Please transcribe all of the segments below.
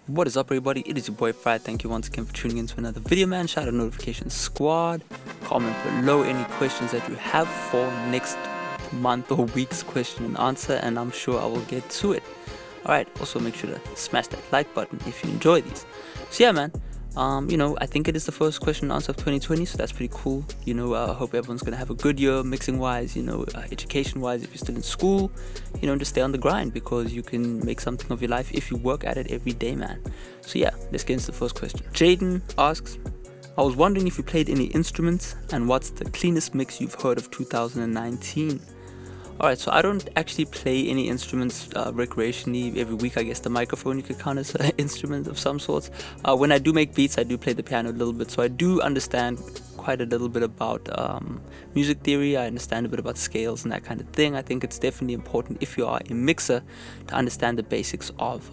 What is up, everybody? It is your boy Farai. Thank you once again for tuning in to another video, man. Shout out Notification Squad. Comment below any questions that you have for next month or week's question and answer, and I'm sure I will get to it. Alright, also make sure to smash that like button if you enjoy these. So yeah, man, I think it is the first question and answer of 2020, so that's pretty cool. I hope everyone's gonna have a good year, mixing wise, education wise. If you're still in school, just stay on the grind, because you can make something of your life if you work at it every day, man. So yeah, let's get into the first question. Jaden asks, I was wondering if you played any instruments, and what's the cleanest mix you've heard of 2019? Alright, so I don't actually play any instruments recreationally. Every week, I guess the microphone you could count as an instrument of some sorts. When I do make beats, I do play the piano a little bit, so I do understand quite a little bit about music theory. I understand a bit about scales and that kind of thing. I think it's definitely important, if you are a mixer, to understand the basics of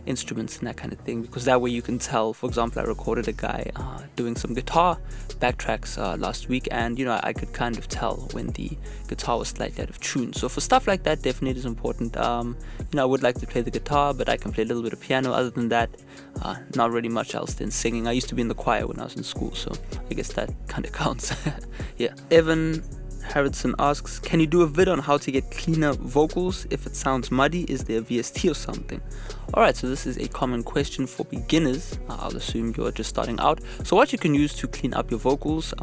instruments and that kind of thing, because that way you can tell. For example, I recorded a guy doing some guitar backtracks last week, and I could kind of tell when the guitar was slightly out of tune. So for stuff like that, definitely it is important. I would like to play the guitar, but I can play a little bit of piano. Other than that, not really much else than singing. I used to be in the choir when I was in school, so I guess that kind of counts. Yeah. Evan Harrison asks, can you do a vid on how to get cleaner vocals if it sounds muddy? Is there a VST or something? Alright, so this is a common question for beginners. I'll assume you're just starting out. So what you can use to clean up your vocals,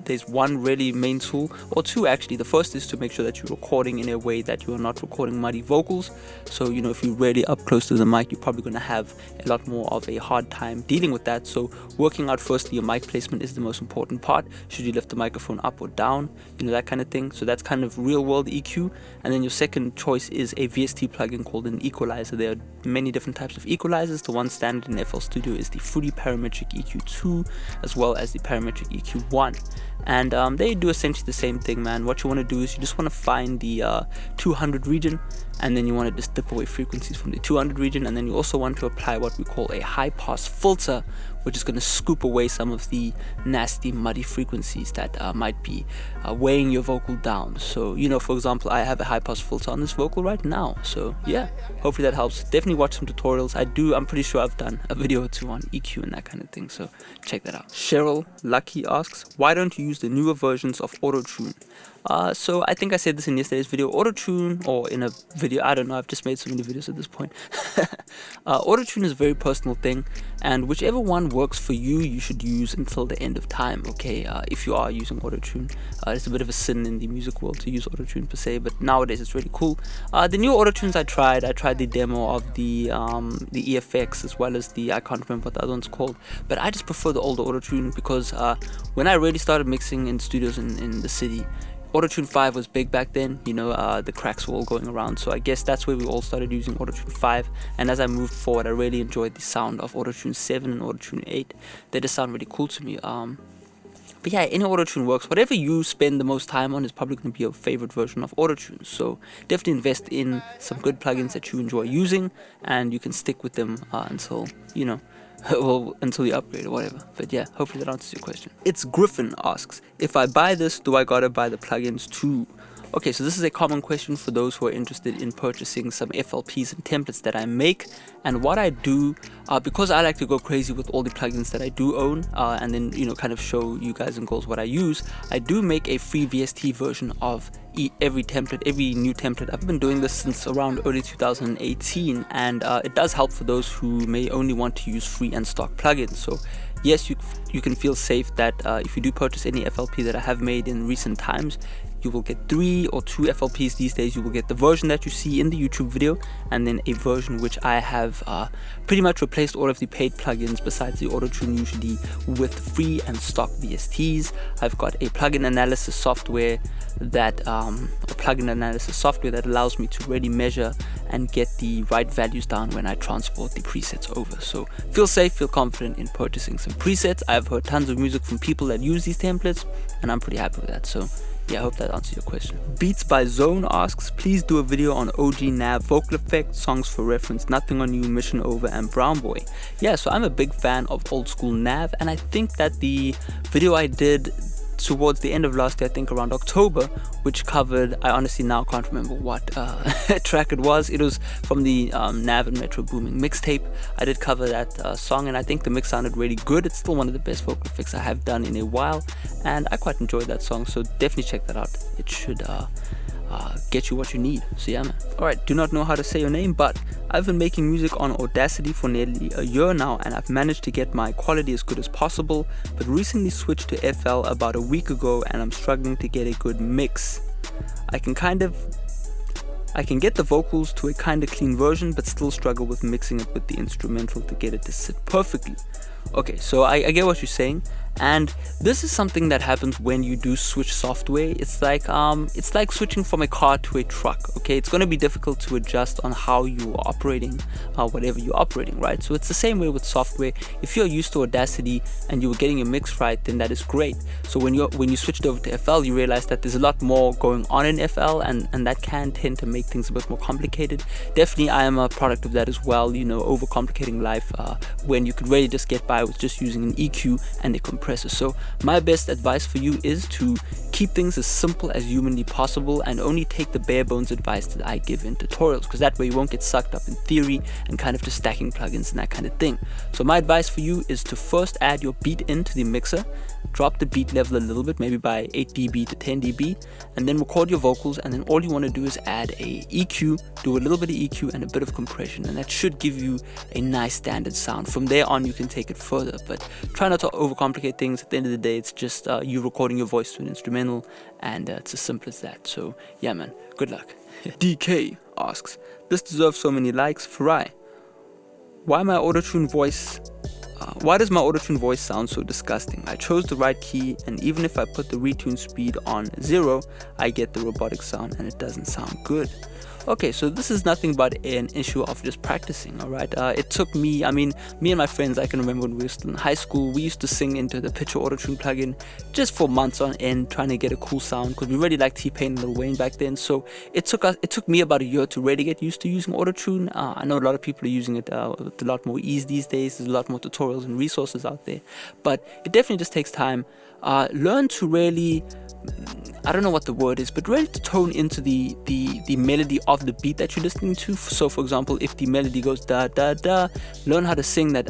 there's one really main tool, or two actually. The first is to make sure that you're recording in a way that you are not recording muddy vocals. So if you're really up close to the mic, you're probably going to have a lot more of a hard time dealing with that. So working out firstly your mic placement is the most important part. Should you lift the microphone up or down, that kind of thing. So that's kind of real world EQ. And then your second choice is a VST plugin called an equalizer. There are many different types of equalizers. The one standard in FL Studio is the Fruity Parametric EQ2, as well as the Parametric EQ1. And they do essentially the same thing, man. What you want to do is you just want to find the 200 region, and then you want to just dip away frequencies from the 200 region, and then you also want to apply what we call a high pass filter, which is going to scoop away some of the nasty muddy frequencies that might be weighing your vocal down. So for example, I have a high pass filter on this vocal right now, so yeah, hopefully that helps. Definitely watch some tutorials. I'm pretty sure I've done a video or two on EQ and that kind of thing, so check that out. Cheryl Lucky asks, why don't you use the newer versions of AutoTune? So I think I said this in yesterday's video. AutoTune, or in a video, I don't know, I've just made so many videos at this point. AutoTune is a very personal thing, and whichever one works for you, you should use until the end of time, okay? If you are using AutoTune, it's a bit of a sin in the music world to use AutoTune per se, but nowadays it's really cool. The new AutoTunes I tried the demo of the EFX, as well as I can't remember what the other one's called, but I just prefer the older AutoTune, because when I really started mixing in studios in the city, AutoTune 5 was big back then. The cracks were all going around, so I guess that's where we all started using AutoTune 5. And as I moved forward, I really enjoyed the sound of AutoTune 7 and AutoTune 8. They just sound really cool to me. But yeah, any AutoTune works. Whatever you spend the most time on is probably going to be your favorite version of AutoTune. So definitely invest in some good plugins that you enjoy using, and you can stick with them until until you upgrade or whatever. But yeah, hopefully that answers your question. It's Griffin asks, if I buy this, do I gotta buy the plugins too? Okay, so this is a common question for those who are interested in purchasing some FLPs and templates that I make. And what I do, because I like to go crazy with all the plugins that I do own, and then kind of show you guys and girls what I use, I do make a free VST version of every new template. I've been doing this since around early 2018, and it does help for those who may only want to use free and stock plugins. So yes, you can feel safe that if you do purchase any FLP that I have made in recent times, you will get 3 or 2 FLPs these days. You will get the version that you see in the YouTube video, and then a version which I have pretty much replaced all of the paid plugins besides the AutoTune usually with free and stock VSTs. I've got a plugin analysis software that allows me to really measure and get the right values down when I transport the presets over. So feel safe, feel confident in purchasing some presets. I've heard tons of music from people that use these templates, and I'm pretty happy with that. So yeah, I hope that answers your question. Beats by Zone asks, please do a video on OG Nav vocal effects, songs for reference, Nothing on You, Mission Over, and Brown Boy. Yeah, so I'm a big fan of old school Nav, and I think that the video I did towards the end of last year, I think around October, which covered, I honestly now can't remember what track it was. It was from the Nav and Metro Booming mixtape. I did cover that song, and I think the mix sounded really good. It's still one of the best vocal effects I have done in a while, and I quite enjoyed that song, so definitely check that out. It should get you what you need. So yeah, man. Alright, do not know how to say your name, but I've been making music on Audacity for nearly a year now, and I've managed to get my quality as good as possible, but recently switched to FL about a week ago, and I'm struggling to get a good mix. I can get the vocals to a kinda clean version, but still struggle with mixing it with the instrumental to get it to sit perfectly. Okay, so I get what you're saying, and this is something that happens when you do switch software. It's like switching from a car to a truck. Okay, it's going to be difficult to adjust on how you are operating whatever you're operating, right? So it's the same way with software. If you're used to Audacity and you were getting your mix right, then that is great. So when you switched over to FL, you realize that there's a lot more going on in FL, and that can tend to make things a bit more complicated. Definitely, I am a product of that as well. You know, overcomplicating life when you could really just get by with just using an EQ and a compressor. So my best advice for you is to keep things as simple as humanly possible and only take the bare bones advice that I give in tutorials, because that way you won't get sucked up in theory and kind of just stacking plugins and that kind of thing. So my advice for you is to first add your beat into the mixer, drop the beat level a little bit, maybe by 8 dB to 10 dB, and then record your vocals, and then all you want to do is add a EQ, do a little bit of EQ and a bit of compression, and that should give you a nice standard sound. From there on you can take it further, but try not to overcomplicate things. At the end of the day, it's just you recording your voice to an instrumental, and it's as simple as that. So yeah, man, good luck. DK asks, this deserves so many likes. Farai, why does my AutoTune voice sound so disgusting? I chose the right key, and even if I put the retune speed on 0, I get the robotic sound and it doesn't sound good. Okay, so this is nothing but an issue of just practicing, alright? It took me, me and my friends, I can remember when we were still in high school, we used to sing into the Picture AutoTune plugin just for months on end, trying to get a cool sound, because we really liked T-Pain and Lil Wayne back then. So it took me about a year to really get used to using AutoTune. I know a lot of people are using it with a lot more ease these days. There's a lot more tutorials and resources out there, but it definitely just takes time. Learn to really, I don't know what the word is, but really to tone into the melody of the beat that you're listening to. So for example, if the melody goes da da da, learn how to sing that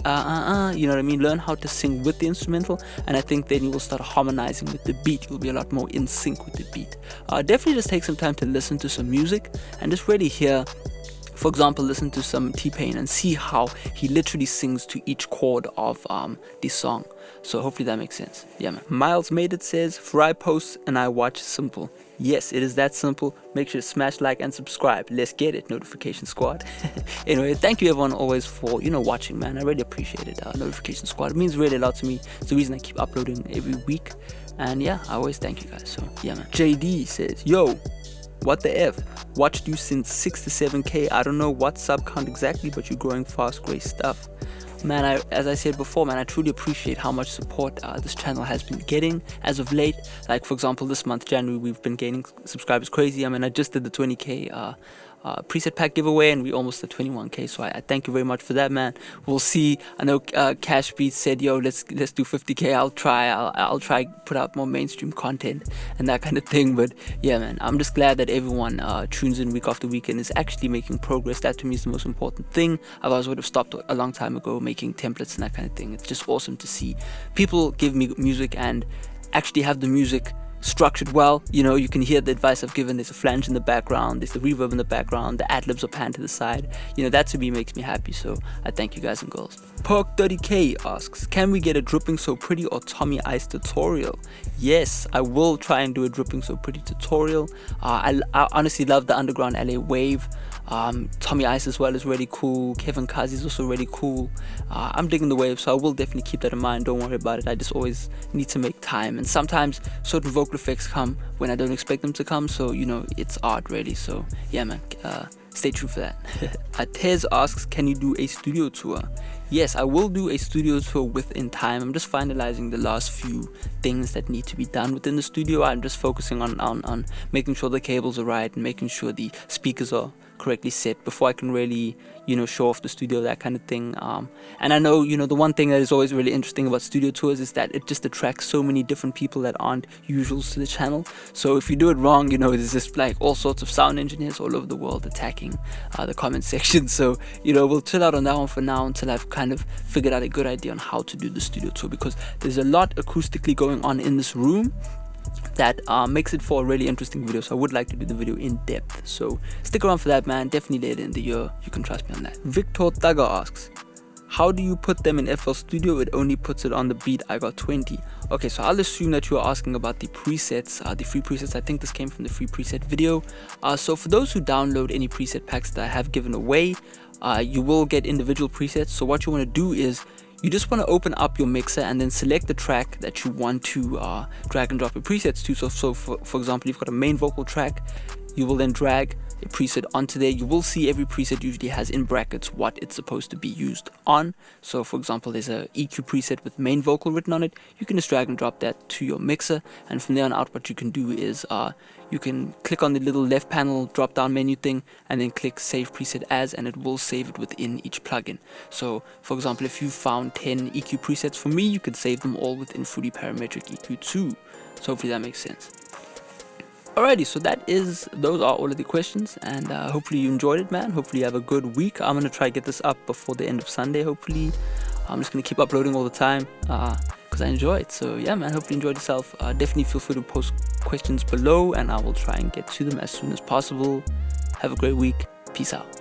you know what I mean? Learn how to sing with the instrumental, and I think then you will start harmonizing with the beat. You'll be a lot more in sync with the beat. Definitely just take some time to listen to some music and just really hear. For example, listen to some T-Pain and see how he literally sings to each chord of the song. So hopefully that makes sense. Yeah, man. Miles Made It says, Farai posts and I watch. Simple. Yes, it is that simple. Make sure to smash like and subscribe. Let's get it, Notification Squad. Anyway, thank you everyone always for, watching, man. I really appreciate it. Notification Squad. It means really a lot to me. It's the reason I keep uploading every week. And yeah, I always thank you guys. So yeah, man. JD says, yo, what the F? Watched you since 6 to 7K. I don't know what sub count exactly, but you're growing fast. Great stuff. Man, as I said before, man, I truly appreciate how much support this channel has been getting as of late. Like, for example, this month, January, we've been gaining subscribers crazy. I just did the 20K preset pack giveaway, and we almost at 21K, so I thank you very much for that, man. We'll see. I know Cash Beats said, yo, let's do 50K. I'll try put out more mainstream content and that kind of thing. But yeah, man, I'm just glad that everyone tunes in week after week and is actually making progress. That to me is the most important thing. Otherwise I would have stopped a long time ago making templates and that kind of thing. It's just awesome to see people give me music and actually have the music structured well. You can hear the advice I've given. There's a flange in the background, there's the reverb in the background, the ad-libs are panned to the side. That to me makes me happy, so I thank you guys and girls. Perk30K asks, can we get a Dripping So Pretty or Tommy Ice tutorial? Yes, I will try and do a Dripping So Pretty tutorial. I honestly love the Underground LA wave. Tommy Ice as well is really cool. Kevin Kazi is also really cool. I'm digging the wave, so I will definitely keep that in mind. Don't worry about it. I just always need to make time, and sometimes certain vocal effects come when I don't expect them to come, so it's art really. So yeah, man, stay true for that. Tez asks, can you do a studio tour? Yes, I will do a studio tour within time. I'm just finalizing the last few things that need to be done within the studio. I'm just focusing on making sure the cables are right and making sure the speakers are correctly set before I can really, show off the studio, that kind of thing. And I know, the one thing that is always really interesting about studio tours is that it just attracts so many different people that aren't usuals to the channel. So if you do it wrong, there's just like all sorts of sound engineers all over the world attacking the comment section. So, we'll chill out on that one for now until I've kind of figured out a good idea on how to do the studio tour, because there's a lot acoustically going on in this room that makes it for a really interesting video. So I would like to do the video in depth, so stick around for that, man. Definitely later in the year, you can trust me on that. Victor Taga asks, how do you put them in FL Studio? It only puts it on the beat I got 20. Okay, so I'll assume that you are asking about the presets, the free presets. I think this came from the free preset video. So for those who download any preset packs that I have given away, you will get individual presets. So what you want to do is you just want to open up your mixer and then select the track that you want to drag and drop your presets to. So for example, you've got a main vocal track, you will then drag a preset onto there. You will see every preset usually has in brackets what it's supposed to be used on. So for example, there's a EQ preset with main vocal written on it. You can just drag and drop that to your mixer, and from there on out, what you can do is you can click on the little left panel drop down menu thing and then click save preset as, and it will save it within each plugin. So for example, if you found 10 EQ presets, for me you could save them all within Fruity Parametric EQ 2. So hopefully that makes sense. Alrighty, so those are all of the questions, and hopefully you enjoyed it, man. Hopefully you have a good week. I'm gonna try to get this up before the end of Sunday, hopefully. I'm just gonna keep uploading all the time because I enjoy it. So yeah, man, hopefully you enjoyed yourself. Definitely feel free to post questions below and I will try and get to them as soon as possible. Have a great week. Peace out.